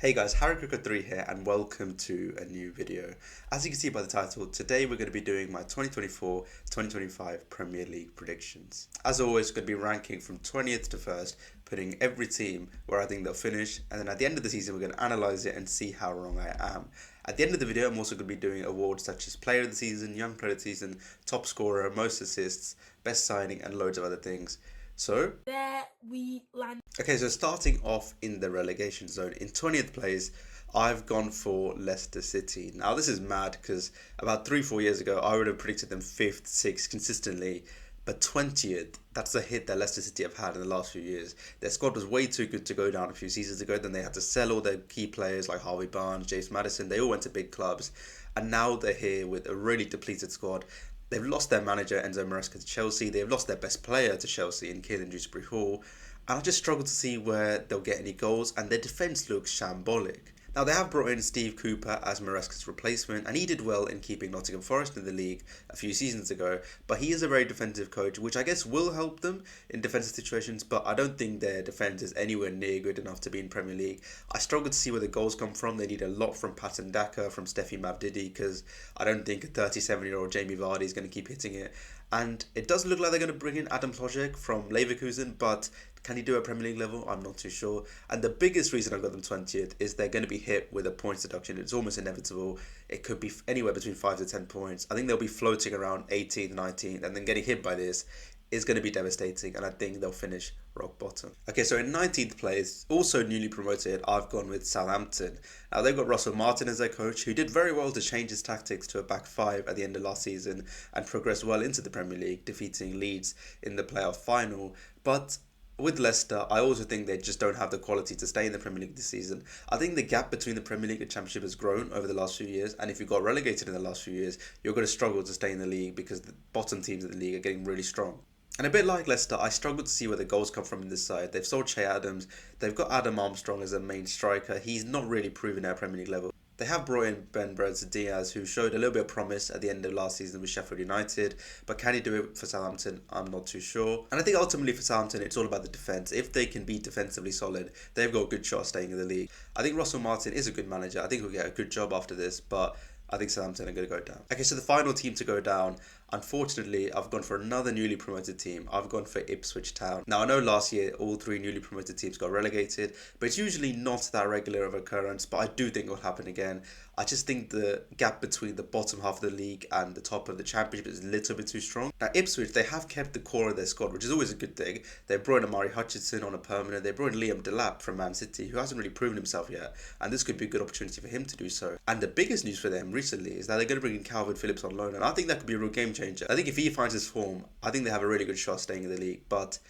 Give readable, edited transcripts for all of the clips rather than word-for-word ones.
Hey guys, Harry Cricket 3 here and welcome to a new video. As you can see by the title, today we're going to be doing my 2024-2025 Premier League predictions. As always, going to be ranking from 20th to 1st, putting every team where I think they'll finish, and then at the end of the season we're going to analyse it and see how wrong I am. At the end of the video, I'm also going to be doing awards such as Player of the Season, Young Player of the Season, Top Scorer, Most Assists, Best Signing and loads of other things. So, there we land. okay, so starting off in the relegation zone, in 20th place, I've gone for Leicester City. Now, this is mad because about 3-4 years ago, I would have predicted them 5th, 6th consistently. But 20th, that's a hit that Leicester City have had in the last few years. Their squad was way too good to go down a few seasons ago. Then they had to sell all their key players like Harvey Barnes, James Maddison. They all went to big clubs. And now they're here with a really depleted squad. They've lost their manager, Enzo Maresca, to Chelsea. They've lost their best player to Chelsea in Kieran Dewsbury-Hall. And I just struggle to see where they'll get any goals. And their defence looks shambolic. Now, they have brought in Steve Cooper as Maresca's replacement, and he did well in keeping Nottingham Forest in the league a few seasons ago, but he is a very defensive coach, which I guess will help them in defensive situations, but I don't think their defence is anywhere near good enough to be in Premier League. I struggle to see where the goals come from. They need a lot from Patton Daka, from Steffi Mavdidi, because I don't think a 37-year-old Jamie Vardy is going to keep hitting it. And it does look like they're going to bring in Adam Plojek from Leverkusen, but can he do it at Premier League level? I'm not too sure. And the biggest reason I've got them 20th is they're going to be hit with a points deduction. It's almost inevitable. It could be anywhere between 5 to 10 points. I think they'll be floating around 18th, 19th, and then getting hit by this is going to be devastating, and I think they'll finish rock bottom. Okay, so in 19th place, also newly promoted, I've gone with Southampton. Now, they've got Russell Martin as their coach, who did very well to change his tactics to a back five at the end of last season and progress well into the Premier League, defeating Leeds in the playoff final. But with Leicester, I also think they just don't have the quality to stay in the Premier League this season. I think the gap between the Premier League and Championship has grown over the last few years, and if you got relegated in the last few years, you're going to struggle to stay in the league because the bottom teams of the league are getting really strong. And a bit like Leicester, I struggle to see where the goals come from in this side. They've sold Che Adams. They've got Adam Armstrong as a main striker. He's not really proven at Premier League level. They have brought in Ben Diaz, who showed a little bit of promise at the end of last season with Sheffield United. But can he do it for Southampton? I'm not too sure. And I think ultimately for Southampton, it's all about the defence. If they can be defensively solid, they've got a good shot staying in the league. I think Russell Martin is a good manager. I think he'll get a good job after this, but I think Southampton are going to go down. Okay, so the final team to go down, unfortunately, I've gone for another newly promoted team. I've gone for Ipswich Town. Now, I know last year all three newly promoted teams got relegated, but it's usually not that regular of occurrence, but I do think it will happen again. I just think the gap between the bottom half of the league and the top of the Championship is a little bit too strong. Now, Ipswich, they have kept the core of their squad, which is always a good thing. They brought in Amari Hutchinson on a permanent. They brought in Liam Delap from Man City, who hasn't really proven himself yet, and this could be a good opportunity for him to do so. And the biggest news for them recently is that they're going to bring in Calvin Phillips on loan, and I think that could be a real game changer. I think if he finds his form, I think they have a really good shot staying in the league, but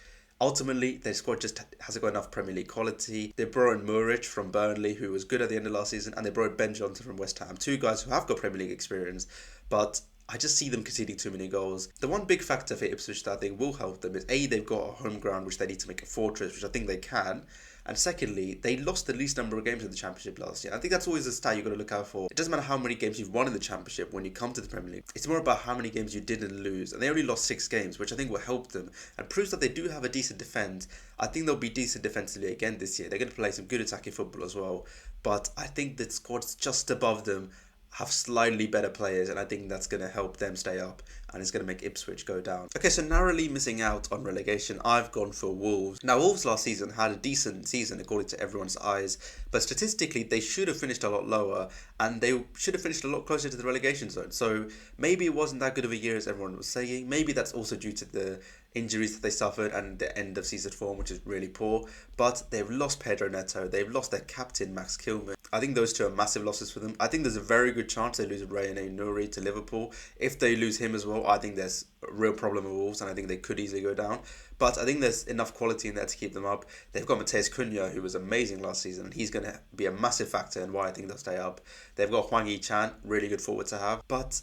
ultimately, their squad just hasn't got enough Premier League quality. They brought in Muric from Burnley, who was good at the end of last season, and they brought in Ben Johnson from West Ham. Two guys who have got Premier League experience, but I just see them conceding too many goals. The one big factor for Ipswich that I think will help them is A, they've got a home ground which they need to make a fortress, which I think they can. And secondly, they lost the least number of games in the Championship last year. I think that's always a stat you've got to look out for. It doesn't matter how many games you've won in the Championship when you come to the Premier League. It's more about how many games you didn't lose. And they only lost 6 games, which I think will help them and proves that they do have a decent defence. I think they'll be decent defensively again this year. They're going to play some good attacking football as well. But I think the squad's just above them have slightly better players, and I think that's going to help them stay up and it's going to make Ipswich go down. Okay, so narrowly missing out on relegation, I've gone for Wolves. Now, Wolves last season had a decent season according to everyone's eyes, but statistically they should have finished a lot lower and they should have finished a lot closer to the relegation zone. So maybe it wasn't that good of a year as everyone was saying. Maybe that's also due to the injuries that they suffered and the end of season form, which is really poor. But they've lost Pedro Neto, they've lost their captain Max Kilman. I think those two are massive losses for them. I think there's a very good chance they lose Rayane Nouri to Liverpool. If they lose him as well, I think there's a real problem with Wolves and I think they could easily go down. But I think there's enough quality in there to keep them up. They've got Mateus Cunha, who was amazing last season, and he's going to be a massive factor in why I think they'll stay up. They've got Hwang Yi-chan, really good forward to have. But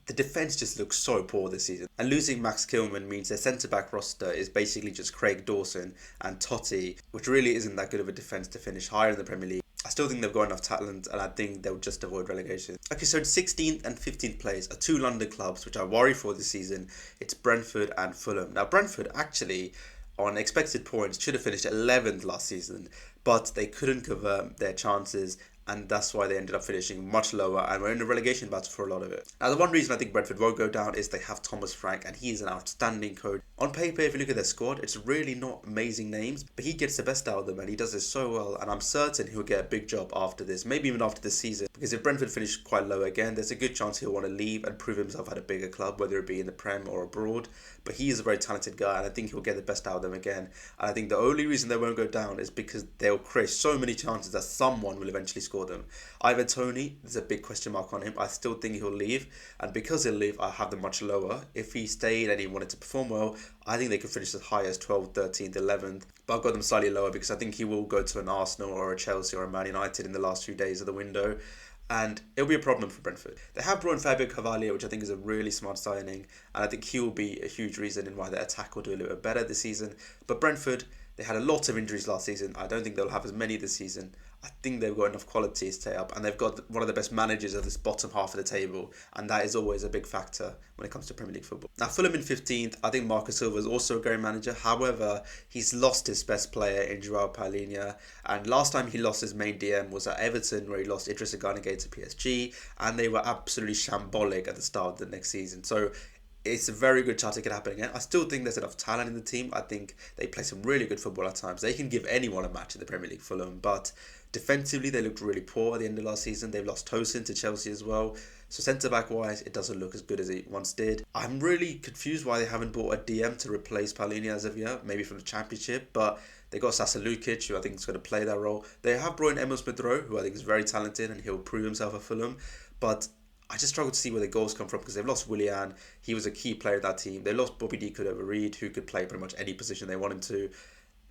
the defence just looks so poor this season. And losing Max Kilman means their centre-back roster is basically just Craig Dawson and Totti, which really isn't that good of a defence to finish higher in the Premier League. I still think they've got enough talent and I think they'll just avoid relegation. Okay, so in 16th and 15th place are two London clubs which I worry for this season. It's Brentford and Fulham. Now, Brentford actually, on expected points, should have finished 11th last season, but they couldn't convert their chances, and that's why they ended up finishing much lower and were in a relegation battle for a lot of it. Now, the one reason I think Brentford won't go down is they have Thomas Frank, and he's an outstanding coach. On paper, if you look at their squad, it's really not amazing names, but he gets the best out of them, and he does this so well, and I'm certain he'll get a big job after this, maybe even after this season, because if Brentford finish quite low again, there's a good chance he'll want to leave and prove himself at a bigger club, whether it be in the Prem or abroad. But he is a very talented guy, and I think he'll get the best out of them again. And I think the only reason they won't go down is because they'll create so many chances that someone will eventually score them. Ivan Toney, there's a big question mark on him. I still think he'll leave, and because he'll leave, I have them much lower. If he stayed and he wanted to perform well, I think they could finish as high as 12th, 13th, 11th. But I've got them slightly lower because I think he will go to an Arsenal or a Chelsea or a Man United in the last few days of the window, and it'll be a problem for Brentford. They have brought in Fabio Cavalier, which I think is a really smart signing, and I think he will be a huge reason in why their attack will do a little bit better this season. But Brentford, they had a lot of injuries last season. I don't think they'll have as many this season. I think they've got enough quality to stay up, and they've got one of the best managers of this bottom half of the table, and that is always a big factor when it comes to Premier League football. Now, Fulham in 15th, I think Marcus Silva is also a great manager. However, he's lost his best player in Joao Palhinha, and last time he lost his main DM was at Everton, where he lost Idrissa Gana Gueye to PSG, and they were absolutely shambolic at the start of the next season. So it's a very good chance it could happen again. I still think there's enough talent in the team. I think they play some really good football at times. They can give anyone a match in the Premier League, Fulham, but defensively they looked really poor at the end of last season. They've lost Tosin to Chelsea as well. So centre-back wise, it doesn't look as good as it once did. I'm really confused why they haven't bought a DM to replace Palhinha as of yet, maybe from the Championship, but they got Sasa Lukic, who I think is going to play that role. They have brought in Emil Smith-Rowe, who I think is very talented, and he'll prove himself at Fulham, but I just struggle to see where the goals come from because they've lost Willian. He was a key player of that team. They lost Bobby D. Reed, who could play pretty much any position they want him to.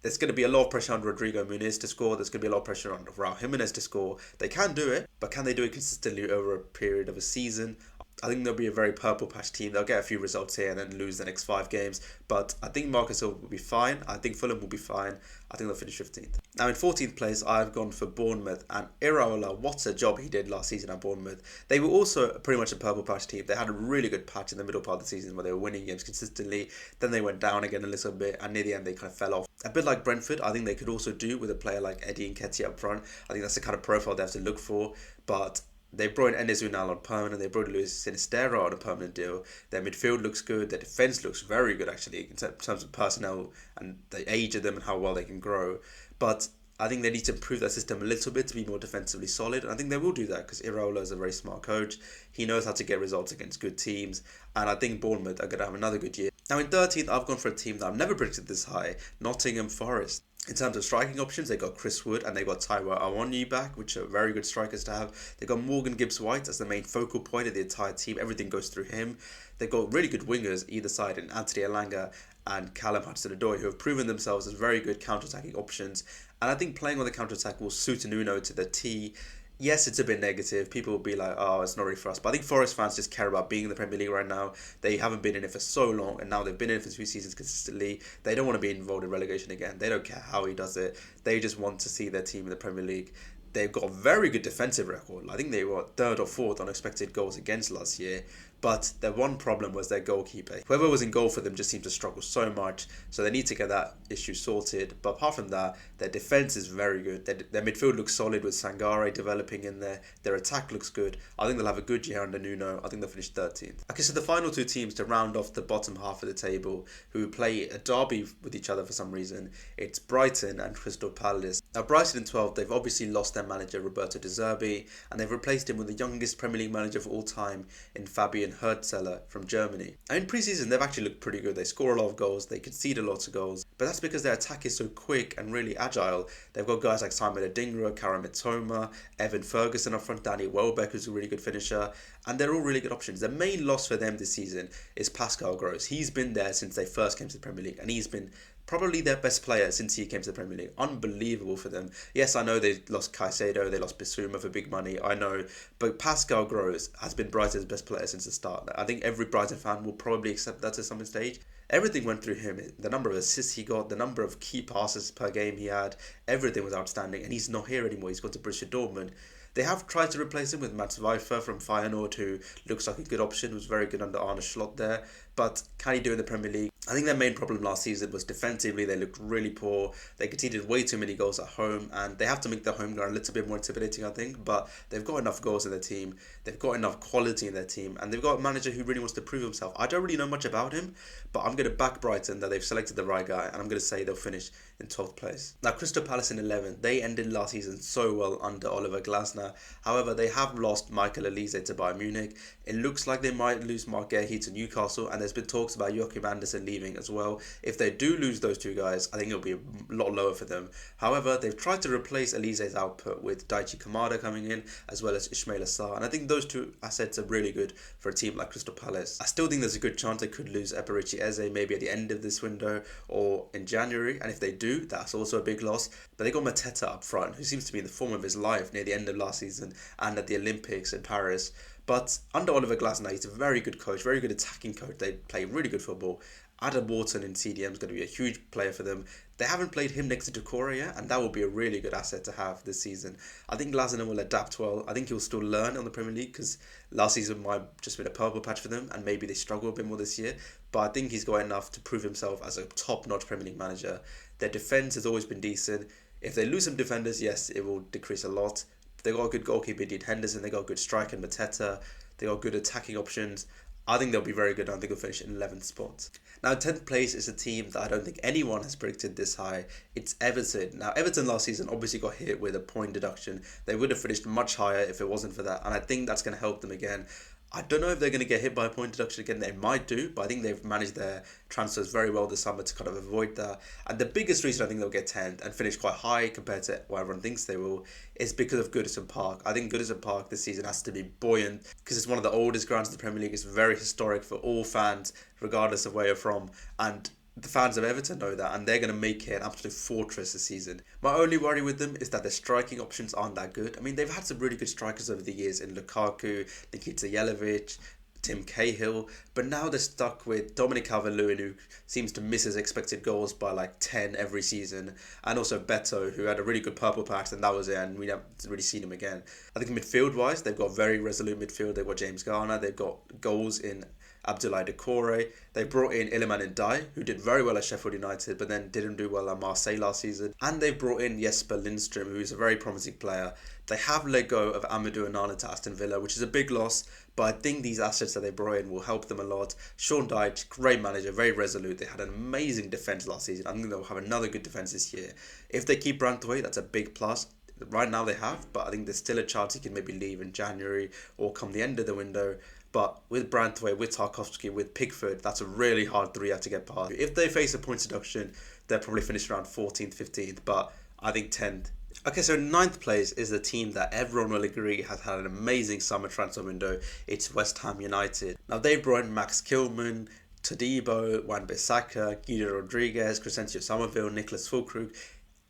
There's going to be a lot of pressure on Rodrigo Muniz to score. There's going to be a lot of pressure on Raul Jimenez to score. They can do it, but can they do it consistently over a period of a season? I think they'll be a very purple patch team. They'll get a few results here and then lose the next 5 games. But I think Marcus Silva will be fine. I think Fulham will be fine. I think they'll finish 15th. Now in 14th place, I've gone for Bournemouth. And Iraola, what a job he did last season at Bournemouth. They were also pretty much a purple patch team. They had a really good patch in the middle part of the season where they were winning games consistently. Then they went down again a little bit. And near the end, they kind of fell off. A bit like Brentford, I think they could also do with a player like Eddie Nketiah up front. I think that's the kind of profile they have to look for. But they brought in Enes Unal on permanent. They brought in Luis Sinisterra on a permanent deal. Their midfield looks good. Their defence looks very good, actually, in terms of personnel and the age of them and how well they can grow. But I think they need to improve that system a little bit to be more defensively solid. And I think they will do that because Iraola is a very smart coach. He knows how to get results against good teams. And I think Bournemouth are going to have another good year. Now in 13th, I've gone for a team that I've never predicted this high, Nottingham Forest. In terms of striking options, they got Chris Wood and they got Taiwo Awoniyi back, which are very good strikers to have. They got Morgan Gibbs-White as the main focal point of the entire team. Everything goes through him. They got really good wingers either side in Anthony Elanga and Callum Hudson-Odoi, who have proven themselves as very good counter-attacking options. And I think playing on the counter-attack will suit Nuno to the T. Yes, it's a bit negative. People will be like, oh, it's not really for us. But I think Forest fans just care about being in the Premier League right now. They haven't been in it for so long, and now they've been in it for 2 seasons consistently. They don't want to be involved in relegation again. They don't care how he does it. They just want to see their team in the Premier League. They've got a very good defensive record. I think they were 3rd or 4th on expected goals against last year. But their one problem was their goalkeeper. Whoever was in goal for them just seemed to struggle so much. So they need to get that issue sorted. But apart from that, their defence is very good. Their midfield looks solid with Sangare developing in there. Their attack looks good. I think they'll have a good year under Nuno. I think they'll finish 13th. Okay, so the final 2 teams to round off the bottom half of the table who play a derby with each other for some reason, it's Brighton and Crystal Palace. Now Brighton in 12th, they've obviously lost their manager Roberto De Zerbi, and they've replaced him with the youngest Premier League manager of all time in Fabian Hurtzeller from Germany. And in pre-season, they've actually looked pretty good. They score a lot of goals, they concede a lot of goals, but that's because their attack is so quick and really agile. They've got guys like Simon Adingra, Karam Mitoma, Evan Ferguson up front, Danny Welbeck, who's a really good finisher, and they're all really good options. The main loss for them this season is Pascal Gross. He's been there since they first came to the Premier League, and he's been probably their best player since he came to the Premier League. Unbelievable for them. Yes, I know they lost Caicedo, they lost Bissouma for big money, I know. But Pascal Gross has been Brighton's best player since the start. I think every Brighton fan will probably accept that to some stage. Everything went through him. The number of assists he got, the number of key passes per game he had, everything was outstanding. And he's not here anymore. He's gone to Borussia Dortmund. They have tried to replace him with Mats Weifer from Feyenoord, who looks like a good option, was very good under Arne Slot there. But can he do in the Premier League? I think their main problem last season was defensively. They looked really poor. They conceded way too many goals at home, and they have to make their home ground a little bit more intimidating, I think. But they've got enough goals in their team. They've got enough quality in their team, and they've got a manager who really wants to prove himself. I don't really know much about him, but I'm going to back Brighton that they've selected the right guy, and I'm going to say they'll finish in 12th place. Now, Crystal Palace in 11th. They ended last season so well under Oliver Glasner. However, they have lost Michael Olise to Bayern Munich. It looks like they might lose Mark Guehi to Newcastle, and there's been talks about Joachim Andersen leaving as well. If they do lose those two guys, I think it'll be a lot lower for them. However, they've tried to replace Elise's output with Daichi Kamada coming in, as well as Ismail Assar, and I think those two assets are really good for a team like Crystal Palace. I still think there's a good chance they could lose Eberechi Eze maybe at the end of this window or in January, and if they do, that's also a big loss. But they got Mateta up front, who seems to be in the form of his life near the end of last season and at the Olympics in Paris. But under Oliver Glasner, he's a very good coach, very good attacking coach. They play really good football. Adam Wharton in CDM is going to be a huge player for them. They haven't played him next to Decore yet, and that will be a really good asset to have this season. I think Glasner will adapt well. I think he'll still learn on the Premier League, because last season might have just been a purple patch for them, and maybe they struggle a bit more this year. But I think he's got enough to prove himself as a top-notch Premier League manager. Their defence has always been decent. If they lose some defenders, yes, it will decrease a lot. They got a good goalkeeper, Dean Henderson. They got a good striker, Mateta. They got good attacking options. I think they'll be very good. I think they'll finish in 11th spot. Now, 10th place is a team that I don't think anyone has predicted this high. It's Everton. Now, Everton last season obviously got hit with a point deduction. They would have finished much higher if it wasn't for that, and I think that's going to help them again. I don't know if they're going to get hit by a point deduction again. They might do, but I think they've managed their transfers very well this summer to kind of avoid that. And the biggest reason I think they'll get 10th and finish quite high compared to what everyone thinks they will is because of Goodison Park. I think Goodison Park this season has to be buoyant because it's one of the oldest grounds in the Premier League. It's very historic for all fans, regardless of where you're from. And the fans of Everton know that, and they're going to make it an absolute fortress this season. My only worry with them is that their striking options aren't that good. I mean, they've had some really good strikers over the years in Lukaku, Nikita Jelavic, Tim Cahill, but now they're stuck with Dominic Calvert-Lewin, who seems to miss his expected goals by like 10 every season, and also Beto, who had a really good purple patch, and that was it, and we haven't really seen him again. I think midfield-wise, they've got very resolute midfield. They've got James Garner, they've got goals in Abdoulaye Decore. They brought in Iliman Ndiaye, who did very well at Sheffield United, but then didn't do well at Marseille last season. And they've brought in Jesper Lindstrom, who's a very promising player. They have let go of Amadou Onana to Aston Villa, which is a big loss, but I think these assets that they brought in will help them a lot. Sean Dyche, great manager, very resolute. They had an amazing defence last season. I think they'll have another good defence this year. If they keep Branthwaite, that's a big plus. Right now they have, but I think there's still a chance he can maybe leave in January or come the end of the window. But with Branthwaite, with Tarkowski, with Pickford, that's a really hard three to get past. If they face a points deduction, they'll probably finish around 14th, 15th, but I think 10th. Okay, so 9th place is the team that everyone will agree has had an amazing summer transfer window. It's West Ham United. Now, they've brought in Max Kilman, Todibo, Wan-Bissaka, Guido Rodriguez, Crescencio Somerville, Nicholas Füllkrug.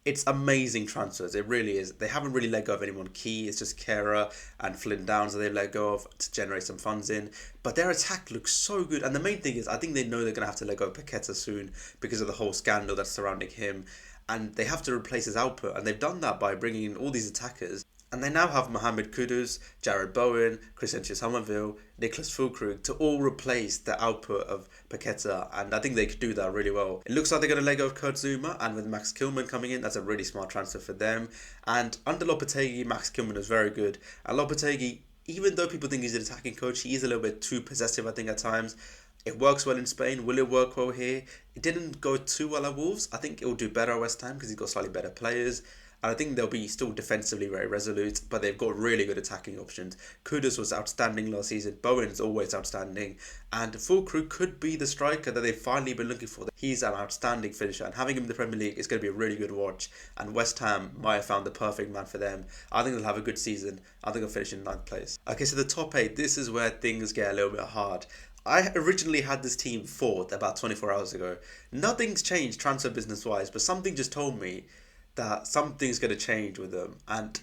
It's amazing transfers. It really is. They haven't really let go of anyone key. It's just Kehrer and Flynn Downs that they've let go of to generate some funds in. But their attack looks so good. And the main thing is, I think they know they're going to have to let go of Paqueta soon because of the whole scandal that's surrounding him. And they have to replace his output. And they've done that by bringing in all these attackers. And they now have Mohamed Kudus, Jared Bowen, Crescencio Somerville, Nicholas Füllkrug to all replace the output of Paqueta, and I think they could do that really well. It looks like they're going to let go of Kurt Zouma, and with Max Kilman coming in, that's a really smart transfer for them. And under Lopetegui, Max Kilman is very good. And Lopetegui, even though people think he's an attacking coach, he is a little bit too possessive, I think, at times. It works well in Spain. Will it work well here? It didn't go too well at Wolves. I think it will do better at West Ham because he's got slightly better players. And I think they'll be still defensively very resolute, but they've got really good attacking options. Kudus was outstanding last season. Bowen's always outstanding. And Füllkrug could be the striker that they've finally been looking for. He's an outstanding finisher, and having him in the Premier League is going to be a really good watch. And West Ham might have found the perfect man for them. I think they'll have a good season. I think they'll finish in 9th place. Okay, so the top 8, this is where things get a little bit hard. I originally had this team 4th about 24 hours ago. Nothing's changed transfer business-wise, but something just told me that something's going to change with them, and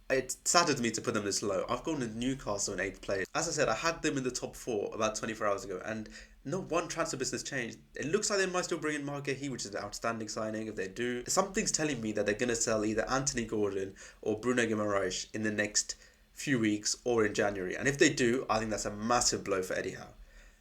it saddened me to put them this low. I've gone to Newcastle in 8th place. As I said, I had them in the top 4 about 24 hours ago, and not one transfer business changed. It looks like they might still bring in Mark Gahey, which is an outstanding signing if they do. Something's telling me that they're going to sell either Anthony Gordon or Bruno Guimaraes in the next few weeks or in January. And if they do, I think that's a massive blow for Eddie Howe.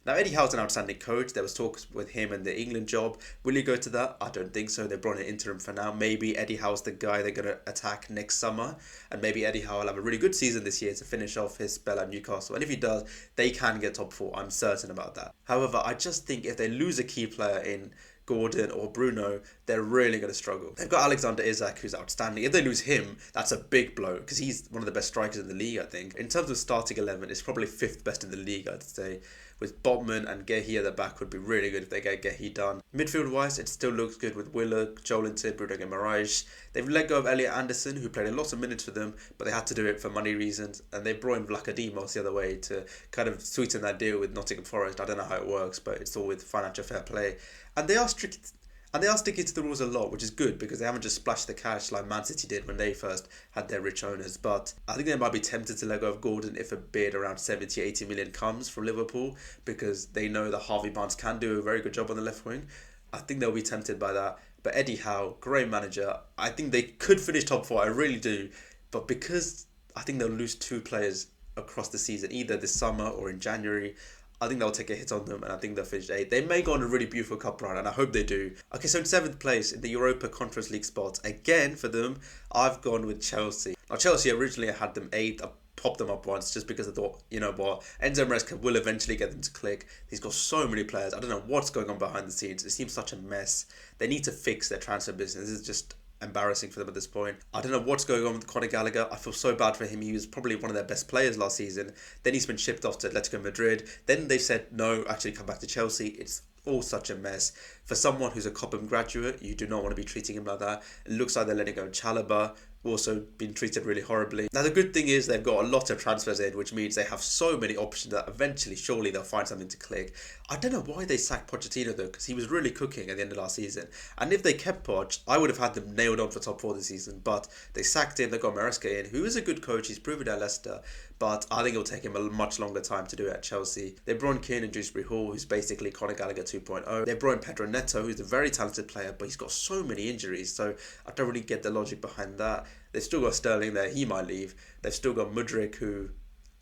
Now, Eddie Howe's an outstanding coach. There was talks with him and the England job. Will he go to that? I don't think so. They brought in an interim for now. Maybe Eddie Howe's the guy they're going to attack next summer. And maybe Eddie Howe will have a really good season this year to finish off his spell at Newcastle. And if he does, they can get top four. I'm certain about that. However, I just think if they lose a key player in Gordon or Bruno, they're really going to struggle. They've got Alexander Isak, who's outstanding. If they lose him, that's a big blow because he's one of the best strikers in the league, I think. In terms of starting 11, it's probably fifth best in the league, I'd say. With Botman and Gahey at the back would be really good if they get Gahey done. Midfield-wise, it still looks good with Willock, Joelinton, Bruno Guimaraes. They've let go of Elliot Anderson, who played a lot of minutes for them, but they had to do it for money reasons. And they brought in Vlachodimos the other way to kind of sweeten that deal with Nottingham Forest. I don't know how it works, but it's all with financial fair play. And they are strict. And they are sticking to the rules a lot, which is good because they haven't just splashed the cash like Man City did when they first had their rich owners. But I think they might be tempted to let go of Gordon if a bid around 70, 80 million comes from Liverpool because they know that Harvey Barnes can do a very good job on the left wing. I think they'll be tempted by that. But Eddie Howe, great manager. I think they could finish top four, I really do. But because I think they'll lose two players across the season, either this summer or in January, I think they'll take a hit on them and I think they'll finish 8th. They may go on a really beautiful cup run and I hope they do. Okay, so in 7th place in the Europa Conference League spot, again for them, I've gone with Chelsea. Now Chelsea originally I had them 8th. I popped them up once just because I thought, you know what, Enzo Maresca will eventually get them to click. He's got so many players. I don't know what's going on behind the scenes. It seems such a mess. They need to fix their transfer business. This is just embarrassing for them at this point. I don't know what's going on with Conor Gallagher. I feel so bad for him. He was probably one of their best players last season. Then he's been shipped off to Atletico Madrid. Then they said, no, actually come back to Chelsea. It's all such a mess. For someone who's a Cobham graduate, you do not want to be treating him like that. It looks like they're letting go Chalobah, also been treated really horribly. Now the good thing is they've got a lot of transfers in, which means they have so many options that eventually, surely they'll find something to click. I don't know why they sacked Pochettino though, because he was really cooking at the end of last season. And if they kept Poch, I would have had them nailed on for top 4 this season. But they sacked him, they got Maresca in, who is a good coach, he's proven at Leicester. But I think it'll take him a much longer time to do it at Chelsea. They brought in Kieran Dewsbury Hall, who's basically Conor Gallagher 2.0. They brought in Pedro Neto, who's a very talented player, but he's got so many injuries, so I don't really get the logic behind that. They've still got Sterling there, he might leave. They've still got Mudryk, who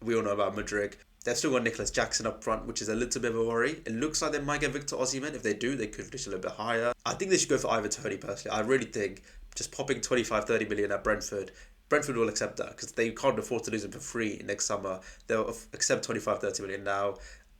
we all know about Mudryk. They've still got Nicholas Jackson up front, which is a little bit of a worry. It looks like they might get Victor Osimhen. If they do, they could finish a little bit higher. I think they should go for Ivan Toney personally. I really think just popping 25-30 million at Brentford will accept that because they can't afford to lose him for free next summer. They'll accept 25-30 million now.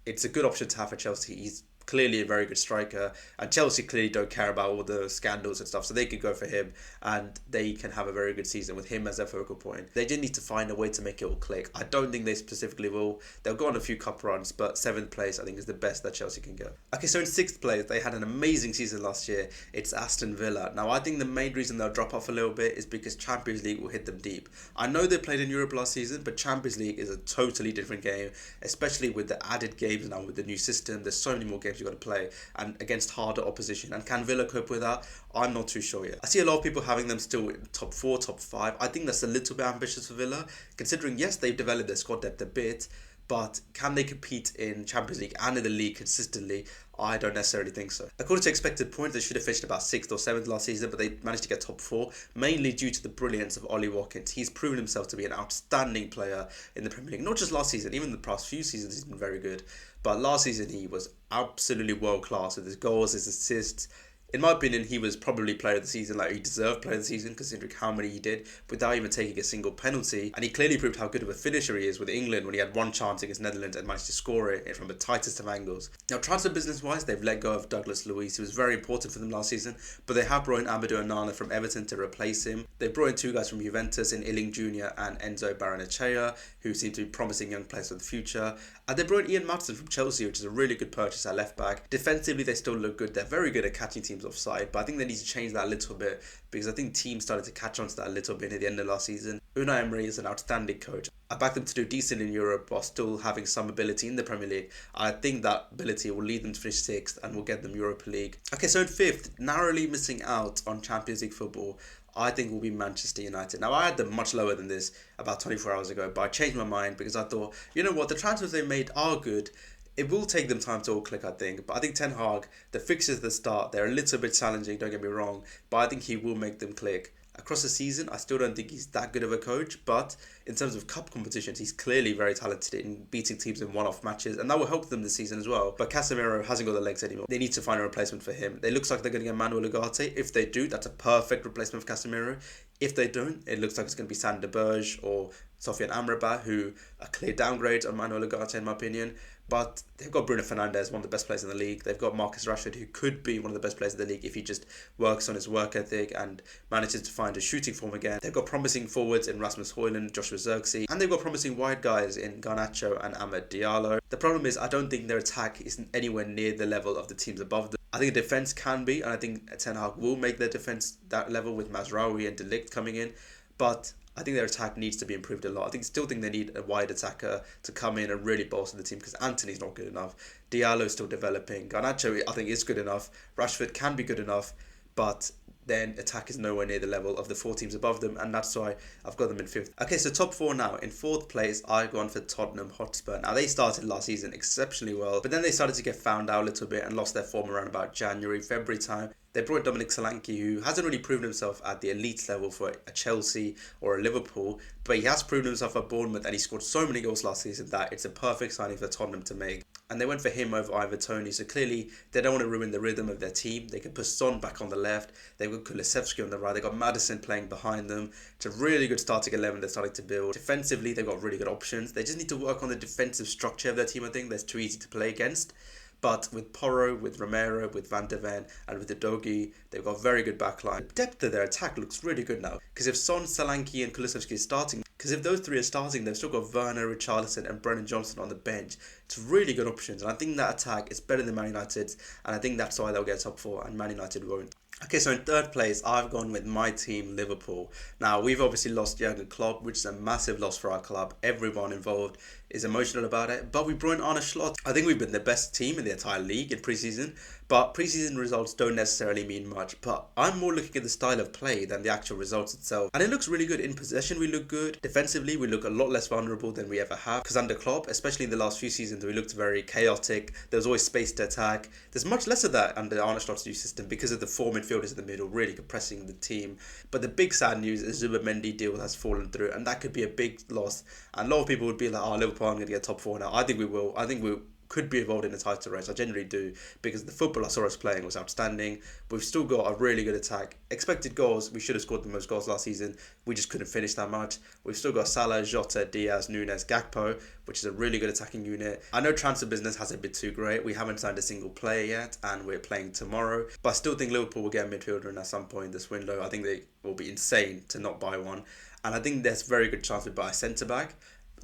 It's a good option to have for Chelsea. He's clearly a very good striker, and Chelsea clearly don't care about all the scandals and stuff, so they could go for him and they can have a very good season with him as their focal point. They just need to find a way to make it all click. I don't think they specifically will. They'll go on a few cup runs, but 7th place I think is the best that Chelsea can go. Okay, so in 6th place, they had an amazing season last year. It's Aston Villa. Now I think the main reason they'll drop off a little bit is because Champions League will hit them deep. I know they played in Europe last season, but Champions League is a totally different game, especially with the added games now with the new system. There's so many more games you've got to play and against harder opposition. And can Villa cope with that? I'm not too sure yet. I see a lot of people having them still in top 4, top 5. I think that's a little bit ambitious for Villa, considering yes, they've developed their squad depth a bit, but can they compete in Champions League and in the league consistently? I don't necessarily think so. According to expected points, they should have finished about 6th or 7th last season, but they managed to get top 4, mainly due to the brilliance of Ollie Watkins. He's proven himself to be an outstanding player in the Premier League. Not just last season, even the past few seasons he's been very good. But last season he was absolutely world class with his goals, his assists. In my opinion, he was probably player of the season, like he deserved player of the season considering how many he did without even taking a single penalty. And he clearly proved how good of a finisher he is with England when he had one chance against Netherlands and managed to score it from the tightest of angles. Now, transfer business wise, they've let go of Douglas Luiz, who was very important for them last season, but they have brought in Amadou Onana from Everton to replace him. They brought in 2 guys from Juventus in Illing Jr. and Enzo Barrenechea, who seem to be promising young players for the future. And they brought in Ian Maatsen from Chelsea, which is a really good purchase at left back. Defensively, they still look good. They're very good at catching teams offside, but I think they need to change that a little bit because I think teams started to catch on to that a little bit at the end of last season. Unai Emery is an outstanding coach. I back them to do decent in Europe while still having some ability in the Premier League. I think that ability will lead them to finish 6th and will get them Europa League. Okay, so in 5th, narrowly missing out on Champions League football, I think will be Manchester United. Now, I had them much lower than this about 24 hours ago, but I changed my mind because I thought, you know what, the transfers they made are good. It will take them time to all click, I think. But I think Ten Hag, the fixtures at the start, they're a little bit challenging, don't get me wrong. But I think he will make them click. Across the season, I still don't think he's that good of a coach. But in terms of cup competitions, he's clearly very talented in beating teams in one-off matches. And that will help them this season as well. But Casemiro hasn't got the legs anymore. They need to find a replacement for him. It looks like they're going to get Manuel Ugarte. If they do, that's a perfect replacement for Casemiro. If they don't, it looks like it's going to be Sander Berge or Sofiane Amrabat, who are clear downgrades on Manuel Ugarte in my opinion. But they've got Bruno Fernandes, one of the best players in the league. They've got Marcus Rashford, who could be one of the best players in the league if he just works on his work ethic and manages to find his shooting form again. They've got promising forwards in Rasmus Højlund, Joshua Zirkzee, and they've got promising wide guys in Garnacho and Amad Diallo. The problem is I don't think their attack is anywhere near the level of the teams above them. I think the defence can be, and I think Ten Hag will make their defence that level with Mazraoui and De Ligt coming in, but I think their attack needs to be improved a lot. I still think they need a wide attacker to come in and really bolster the team because Antony's not good enough. Diallo's still developing. Garnacho, I think, is good enough. Rashford can be good enough, but then attack is nowhere near the level of the four teams above them, and that's why I've got them in fifth. Okay, so top four now. In fourth place, I've gone for Tottenham Hotspur. Now, they started last season exceptionally well, but then they started to get found out a little bit and lost their form around about January, February time. They brought Dominic Solanke, who hasn't really proven himself at the elite level for a Chelsea or a Liverpool, but he has proven himself at Bournemouth, and he scored so many goals last season that it's a perfect signing for Tottenham to make. And they went for him over Ivan Toney, so clearly they don't want to ruin the rhythm of their team. They can put Son back on the left, they've got Kulusevski on the right, they've got Maddison playing behind them. It's a really good starting 11 they're starting to build. Defensively, they've got really good options. They just need to work on the defensive structure of their team, I think. That's too easy to play against. But with Porro, with Romero, with Van de Ven, and with Udogie, they've got a very good backline. The depth of their attack looks really good now. Because if Son, Solanke, and Kulusevski are starting, because if those three are starting, they've still got Werner, Richarlison, and Brennan Johnson on the bench. It's really good options, and I think that attack is better than Man United's, and I think that's why they'll get top four, and Man United won't. Okay, so in third place, I've gone with my team, Liverpool. Now, we've obviously lost Jurgen Klopp, which is a massive loss for our club. Everyone involved is emotional about it, but we brought in Arne Slot. I think we've been the best team in the entire league in pre-season, but pre-season results don't necessarily mean much. But I'm more looking at the style of play than the actual results itself. And it looks really good. In possession, we look good. Defensively, we look a lot less vulnerable than we ever have. Because under Klopp, especially in the last few seasons, we looked very chaotic. There was always space to attack. There's much less of that under Arne Slot's new system because of the four midfielders in the middle really compressing the team. But the big sad news is Zubimendi deal has fallen through, and that could be a big loss. And a lot of people would be like, oh, Liverpool aren't going to get top four now. I think we will. I think we could be involved in the title race. I generally do, because the football I saw us playing was outstanding. We've still got a really good attack. Expected goals, we should have scored the most goals last season. We just couldn't finish that much. We've still got Salah, Jota, Diaz, Nunes, Gakpo, which is a really good attacking unit. I know transfer business hasn't been too great. We haven't signed a single player yet, and we're playing tomorrow. But I still think Liverpool will get a midfielder in at some point this window. I think they will be insane to not buy one. And I think there's a very good chance we buy a centre-back.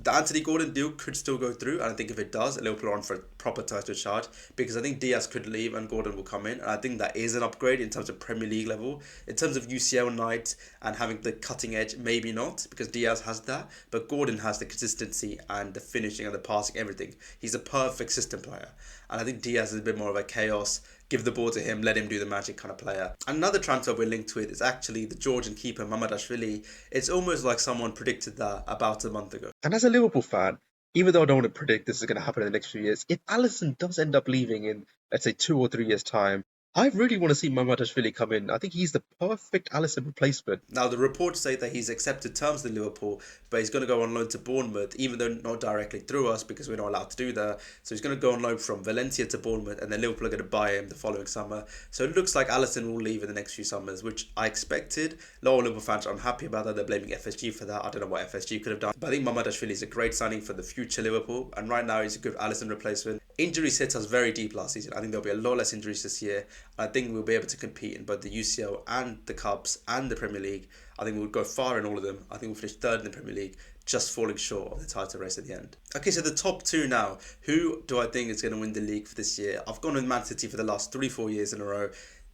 The Anthony Gordon deal could still go through, and I think if it does, Liverpool are on for a proper title charge, because I think Diaz could leave and Gordon will come in, and I think that is an upgrade in terms of Premier League level. In terms of UCL night and having the cutting edge, maybe not, because Diaz has that, but Gordon has the consistency and the finishing and the passing, everything. He's a perfect system player, and I think Diaz is a bit more of a chaos, give the ball to him, let him do the magic kind of player. Another transfer we're linked with is actually the Georgian keeper, Mamardashvili. It's almost like someone predicted that about a month ago. And as a Liverpool fan, even though I don't want to predict this is going to happen in the next few years, if Alisson does end up leaving in, let's say, 2 or 3 years' time, I really want to see Mamardashvili come in. I think he's the perfect Alisson replacement. Now, the reports say that he's accepted terms with Liverpool, but he's going to go on loan to Bournemouth, even though not directly through us, because we're not allowed to do that. So he's going to go on loan from Valencia to Bournemouth, and then Liverpool are going to buy him the following summer. So it looks like Alisson will leave in the next few summers, which I expected. A lot of Liverpool fans are unhappy about that. They're blaming FSG for that. I don't know what FSG could have done. But I think Mamardashvili is a great signing for the future Liverpool, and right now he's a good Alisson replacement. Injuries hit us very deep last season. I think there'll be a lot less injuries this year. I think we'll be able to compete in both the UCL and the Cups and the Premier League. I think we'll go far in all of them. I think we'll finish third in the Premier League, just falling short of the title race at the end. Okay, so the top two now. Who do I think is going to win the league for this year? I've gone with Man City for the last 3-4 years in a row.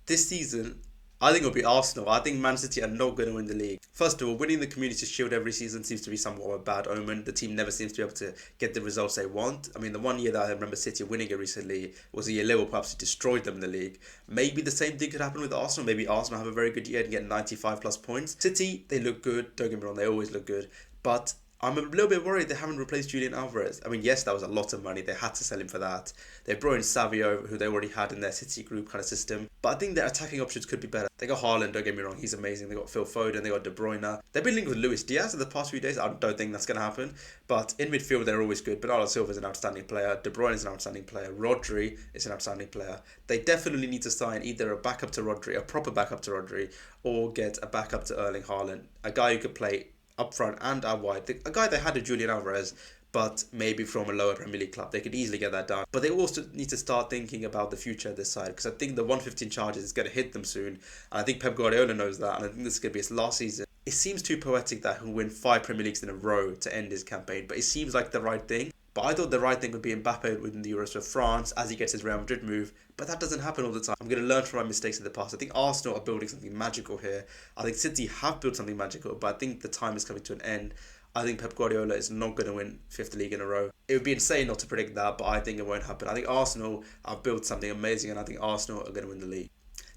This season, I think it'll be Arsenal. I think Man City are not going to win the league. First of all, winning the Community Shield every season seems to be somewhat of a bad omen. The team never seems to be able to get the results they want. I mean, the one year that I remember City winning it recently was the year Liverpool absolutely destroyed them in the league. Maybe the same thing could happen with Arsenal. Maybe Arsenal have a very good year and get 95 plus points. City, they look good. Don't get me wrong, they always look good. But I'm a little bit worried they haven't replaced Julian Alvarez. I mean, yes, that was a lot of money. They had to sell him for that. They brought in Savio, who they already had in their City group kind of system. But I think their attacking options could be better. They got Haaland, don't get me wrong, he's amazing. They got Phil Foden, they got De Bruyne. They've been linked with Luis Diaz in the past few days. I don't think that's going to happen. But in midfield, they're always good. Bernardo Silva is an outstanding player. De Bruyne is an outstanding player. Rodri is an outstanding player. They definitely need to sign either a backup to Rodri, a proper backup to Rodri, or get a backup to Erling Haaland. A guy who could play up front and out wide. A guy they had a Julian Alvarez, but maybe from a lower Premier League club. They could easily get that done. But they also need to start thinking about the future of this side, because I think the 115 charges is going to hit them soon. And I think Pep Guardiola knows that, and I think this is going to be his last season. It seems too poetic that he'll win 5 Premier Leagues in a row to end his campaign, but it seems like the right thing. But I thought the right thing would be Mbappe within the Euros for France as he gets his Real Madrid move. But that doesn't happen all the time. I'm going to learn from my mistakes of the past. I think Arsenal are building something magical here. I think City have built something magical, but I think the time is coming to an end. I think Pep Guardiola is not going to win 5th league in a row. It would be insane not to predict that, but I think it won't happen. I think Arsenal have built something amazing, and I think Arsenal are going to win the league.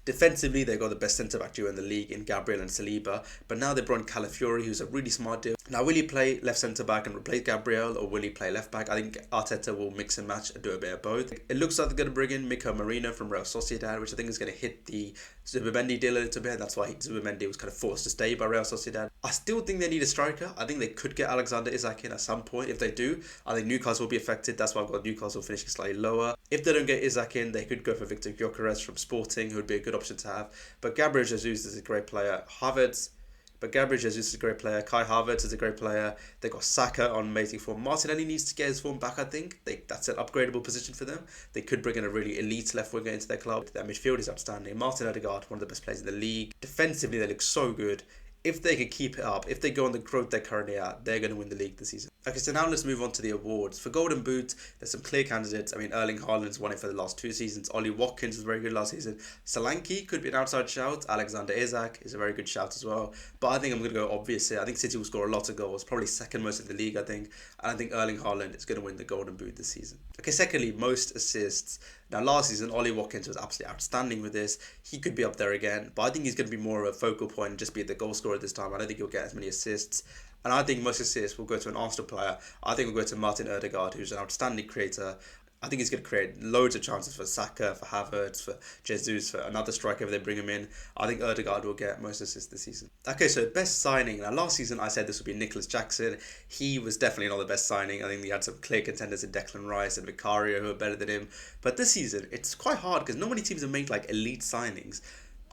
Defensively, they got the best centre-back duo in the league in Gabriel and Saliba, but now they brought in Calafiori, who's a really smart deal. Now, will he play left centre-back and replace Gabriel, or will he play left-back? I think Arteta will mix and match and do a bit of both. It looks like they're going to bring in Miko Marino from Real Sociedad, which I think is going to hit the Zubimendi deal a little bit, and that's why Zubimendi was kind of forced to stay by Real Sociedad. I still think they need a striker. I think they could get Alexander Isak in at some point. If they do, I think Newcastle will be affected. That's why I've got Newcastle finishing slightly lower. If they don't get Isak in, they could go for Victor Gyökeres from Sporting, who would be a good option to have. But Gabriel Jesus is a great player. Gabriel Jesus is a great player. Kai Havertz is a great player. They got Saka on amazing form. Martinelli needs to get his form back, I think. That's an upgradable position for them. They could bring in a really elite left winger into their club. Their midfield is outstanding. Martin Odegaard, one of the best players in the league. Defensively, they look so good. If they can keep it up, if they go on the growth they're currently at, they're going to win the league this season. Okay, so now let's move on to the awards. For Golden Boot, there's some clear candidates. I mean, Erling Haaland's won it for the last 2 seasons. Ollie Watkins was very good last season. Solanke could be an outside shout. Alexander Isak is a very good shout as well. But I think I'm going to go obvious here. I think City will score a lot of goals, probably second most in the league, I think. And I think Erling Haaland is going to win the Golden Boot this season. Okay, secondly, most assists. Now, last season, Ollie Watkins was absolutely outstanding with this. He could be up there again, but I think he's going to be more of a focal point and just be the goal scorer this time. I don't think he'll get as many assists. And I think most assists will go to an Arsenal player. I think will go to Martin Odegaard, who's an outstanding creator. I think he's going to create loads of chances for Saka, for Havertz, for Jesus, for another striker if they bring him in. I think Odegaard will get most assists this season. Okay, so best signing. Now, last season I said this would be Nicholas Jackson. He was definitely not the best signing. I think he had some clear contenders in Declan Rice and Vicario who are better than him. But this season, it's quite hard because not many teams have made like elite signings.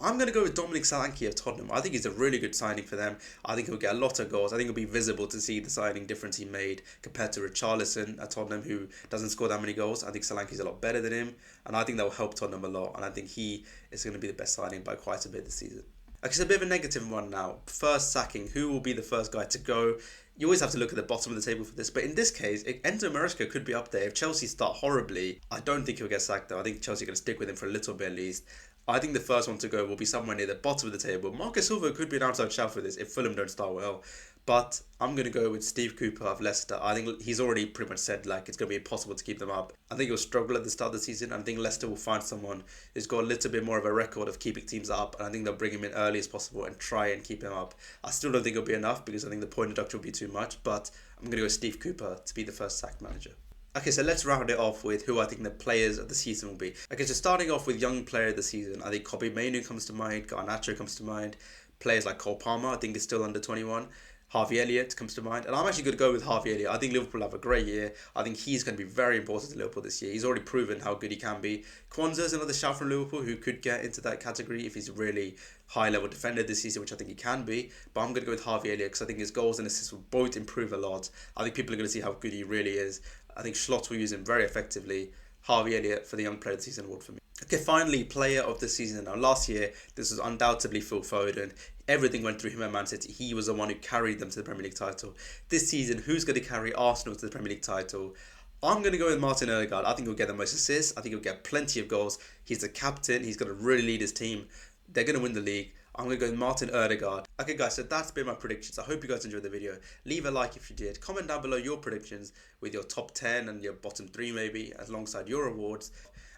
I'm going to go with Dominic Solanke of Tottenham. I think he's a really good signing for them. I think he'll get a lot of goals. I think it'll be visible to see the signing difference he made compared to Richarlison at Tottenham, who doesn't score that many goals. I think Solanke's a lot better than him, and I think that will help Tottenham a lot, and I think he is going to be the best signing by quite a bit this season. Okay, so a bit of a negative one now. First sacking. Who will be the first guy to go? You always have to look at the bottom of the table for this, but in this case, Enzo Maresca could be up there. If Chelsea start horribly, I don't think he'll get sacked though. I think Chelsea are going to stick with him for a little bit at least. I think the first one to go will be somewhere near the bottom of the table. Marcus Silva could be an outside shout for this if Fulham don't start well. But I'm going to go with Steve Cooper of Leicester. I think he's already pretty much said like it's going to be impossible to keep them up. I think he'll struggle at the start of the season. I think Leicester will find someone who's got a little bit more of a record of keeping teams up. And I think they'll bring him in early as possible and try and keep him up. I still don't think it'll be enough because I think the point deduction will be too much. But I'm going to go with Steve Cooper to be the first sacked manager. Okay, so let's round it off with who I think the players of the season will be. Okay, so starting off with young player of the season, I think Kobbie Mainoo comes to mind, Garnacho comes to mind, players like Cole Palmer, I think is still under 21. Harvey Elliott comes to mind, and I'm actually going to go with Harvey Elliott. I think Liverpool have a great year. I think he's going to be very important to Liverpool this year. He's already proven how good he can be. Kwanzaa is another shout from Liverpool who could get into that category if he's a really high-level defender this season, which I think he can be. But I'm going to go with Harvey Elliott because I think his goals and assists will both improve a lot. I think people are going to see how good he really is. I think Schlotts will use him very effectively. Harvey Elliott for the Young Player of the Season award for me. Okay, finally, player of the season. Now, last year, this was undoubtedly Phil Foden. Everything went through him at Man City. He was the one who carried them to the Premier League title. This season, who's going to carry Arsenal to the Premier League title? I'm going to go with Martin Odegaard. I think he'll get the most assists. I think he'll get plenty of goals. He's the captain. He's going to really lead his team. They're going to win the league. I'm going to go with Martin Odegaard. Okay guys, so that's been my predictions. I hope you guys enjoyed the video. Leave a like if you did. Comment down below your predictions with your top 10 and your bottom 3 maybe, alongside your awards.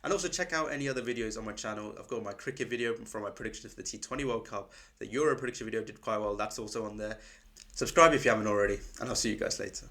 And also check out any other videos on my channel. I've got my cricket video from my predictions for the T20 World Cup. The Euro prediction video did quite well. That's also on there. Subscribe if you haven't already, and I'll see you guys later.